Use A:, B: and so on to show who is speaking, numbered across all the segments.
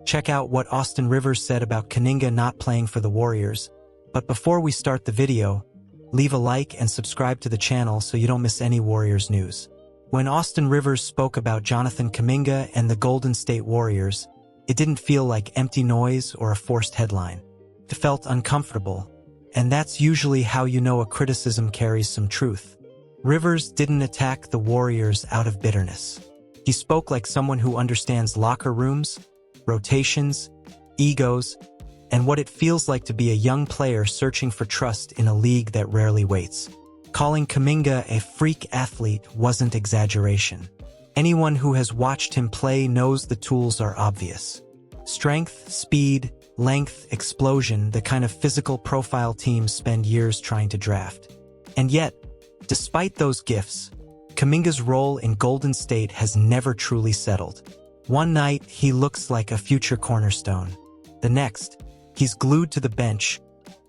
A: check out what Austin Rivers said about Kuminga not playing for the Warriors. But before we start the video, leave a like and subscribe to the channel so you don't miss any Warriors news. When Austin Rivers spoke about Jonathan Kuminga and the Golden State Warriors, it didn't feel like empty noise or a forced headline. It felt uncomfortable, and that's usually how you know a criticism carries some truth. Rivers didn't attack the Warriors out of bitterness. He spoke like someone who understands locker rooms, rotations, egos, and what it feels like to be a young player searching for trust in a league that rarely waits. Calling Kuminga a freak athlete wasn't exaggeration. Anyone who has watched him play knows the tools are obvious. Strength, speed, length, explosion, the kind of physical profile teams spend years trying to draft. And yet, despite those gifts, Kuminga's role in Golden State has never truly settled. One night, he looks like a future cornerstone. The next, he's glued to the bench,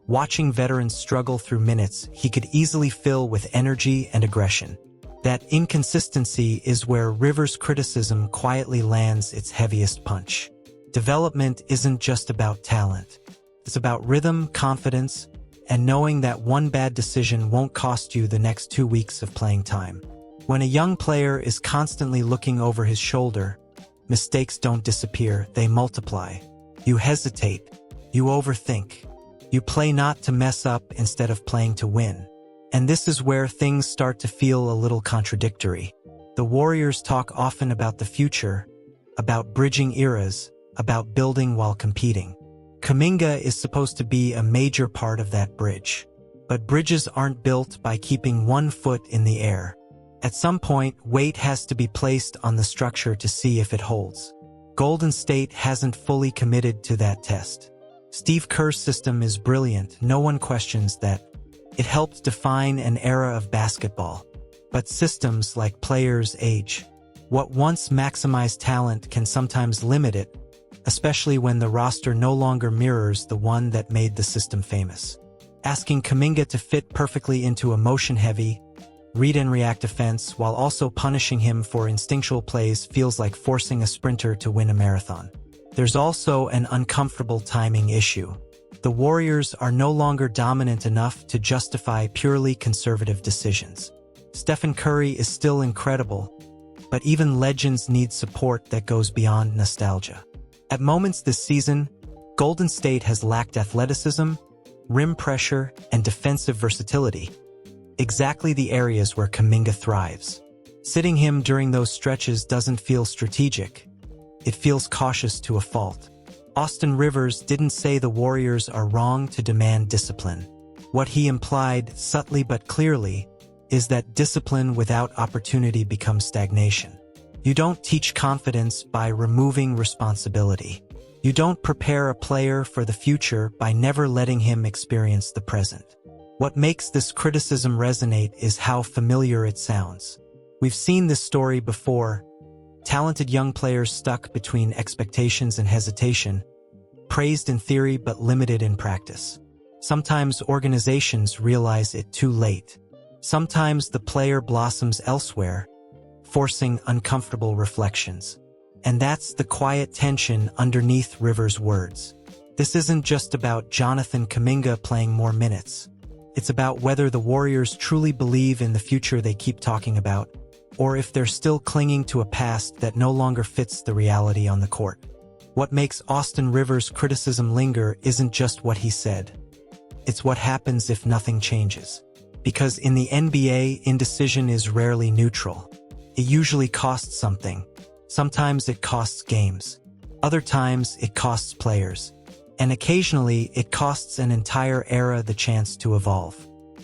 A: watching veterans struggle through minutes he could easily fill with energy and aggression. That inconsistency is where Rivers' criticism quietly lands its heaviest punch. Development isn't just about talent. It's about rhythm, confidence, and knowing that one bad decision won't cost you the next 2 weeks of playing time. When a young player is constantly looking over his shoulder, mistakes don't disappear, they multiply. You hesitate, you overthink, you play not to mess up instead of playing to win. And this is where things start to feel a little contradictory. The Warriors talk often about the future, about bridging eras, about building while competing. Kuminga is supposed to be a major part of that bridge. But bridges aren't built by keeping one foot in the air. At some point, weight has to be placed on the structure to see if it holds. Golden State hasn't fully committed to that test. Steve Kerr's system is brilliant, no one questions that. It helped define an era of basketball. But systems, like players, age. What once maximized talent can sometimes limit it, especially when the roster no longer mirrors the one that made the system famous. Asking Kuminga to fit perfectly into a motion-heavy, read-and-react offense while also punishing him for instinctual plays feels like forcing a sprinter to win a marathon. There's also an uncomfortable timing issue. The Warriors are no longer dominant enough to justify purely conservative decisions. Stephen Curry is still incredible, but even legends need support that goes beyond nostalgia. At moments this season, Golden State has lacked athleticism, rim pressure, and defensive versatility. Exactly the areas where Kuminga thrives. Sitting him during those stretches doesn't feel strategic. It feels cautious to a fault. Austin Rivers didn't say the Warriors are wrong to demand discipline. What he implied, subtly but clearly, is that discipline without opportunity becomes stagnation. You don't teach confidence by removing responsibility. You don't prepare a player for the future by never letting him experience the present. What makes this criticism resonate is how familiar it sounds. We've seen this story before. Talented young players stuck between expectations and hesitation, praised in theory but limited in practice. Sometimes organizations realize it too late. Sometimes the player blossoms elsewhere, forcing uncomfortable reflections. And that's the quiet tension underneath Rivers' words. This isn't just about Jonathan Kuminga playing more minutes. It's about whether the Warriors truly believe in the future they keep talking about, or if they're still clinging to a past that no longer fits the reality on the court. What makes Austin Rivers' criticism linger isn't just what he said. It's what happens if nothing changes. Because in the NBA, indecision is rarely neutral. It usually costs something. Sometimes it costs games. Other times it costs players. And occasionally it costs an entire era the chance to evolve.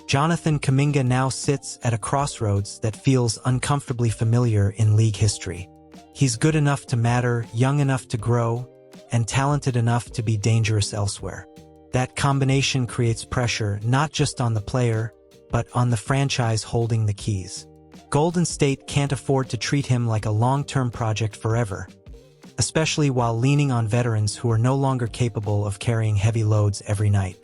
A: Jonathan Kuminga now sits at a crossroads that feels uncomfortably familiar in league history. He's good enough to matter, young enough to grow, and talented enough to be dangerous elsewhere. That combination creates pressure not just on the player, but on the franchise holding the keys. Golden State can't afford to treat him like a long-term project forever, especially while leaning on veterans who are no longer capable of carrying heavy loads every night.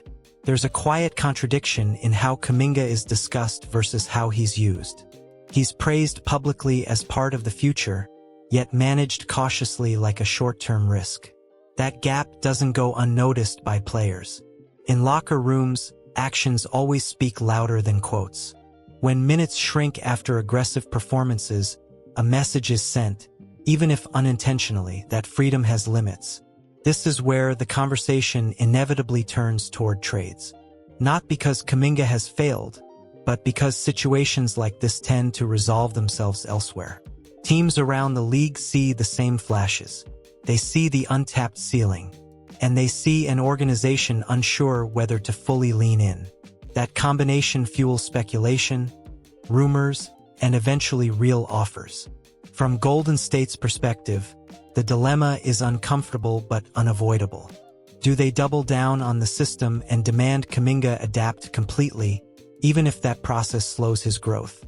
A: There's a quiet contradiction in how Kuminga is discussed versus how he's used. He's praised publicly as part of the future, yet managed cautiously like a short-term risk. That gap doesn't go unnoticed by players. In locker rooms, actions always speak louder than quotes. When minutes shrink after aggressive performances, a message is sent, even if unintentionally, that freedom has limits. This is where the conversation inevitably turns toward trades. Not because Kuminga has failed, but because situations like this tend to resolve themselves elsewhere. Teams around the league see the same flashes. They see the untapped ceiling, and they see an organization unsure whether to fully lean in. That combination fuels speculation, rumors, and eventually real offers. From Golden State's perspective, the dilemma is uncomfortable but unavoidable. Do they double down on the system and demand Kuminga adapt completely, even if that process slows his growth?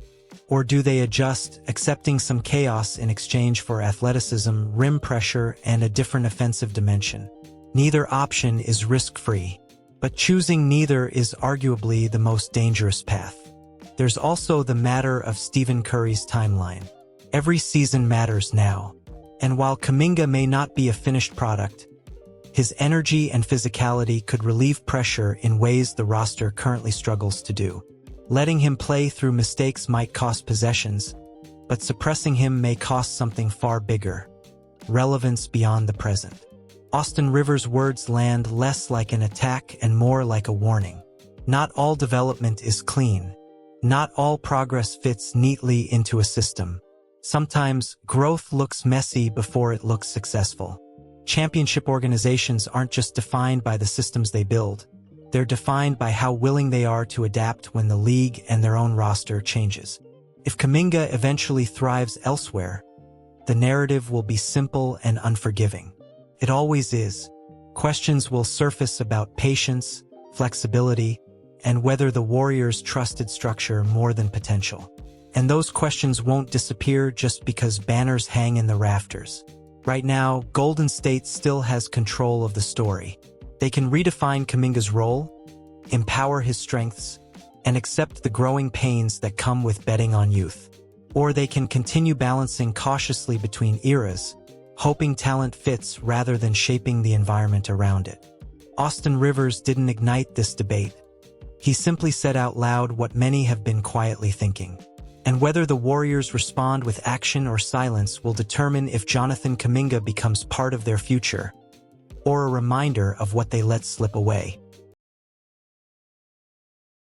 A: Or do they adjust, accepting some chaos in exchange for athleticism, rim pressure, and a different offensive dimension? Neither option is risk-free, but choosing neither is arguably the most dangerous path. There's also the matter of Stephen Curry's timeline. Every season matters now, and while Kuminga may not be a finished product, his energy and physicality could relieve pressure in ways the roster currently struggles to do. Letting him play through mistakes might cost possessions, but suppressing him may cost something far bigger: relevance beyond the present. Austin Rivers' words land less like an attack and more like a warning. Not all development is clean. Not all progress fits neatly into a system. Sometimes growth looks messy before it looks successful. Championship organizations aren't just defined by the systems they build. They're defined by how willing they are to adapt when the league and their own roster changes. If Kuminga eventually thrives elsewhere, the narrative will be simple and unforgiving. It always is. Questions will surface about patience, flexibility, and whether the Warriors trusted structure more than potential. And those questions won't disappear just because banners hang in the rafters. Right now, Golden State still has control of the story. They can redefine Kuminga's role, empower his strengths, and accept the growing pains that come with betting on youth. Or they can continue balancing cautiously between eras, hoping talent fits rather than shaping the environment around it. Austin Rivers didn't ignite this debate. He simply said out loud what many have been quietly thinking. And whether the Warriors respond with action or silence will determine if Jonathan Kuminga becomes part of their future, or a reminder of what they let slip away.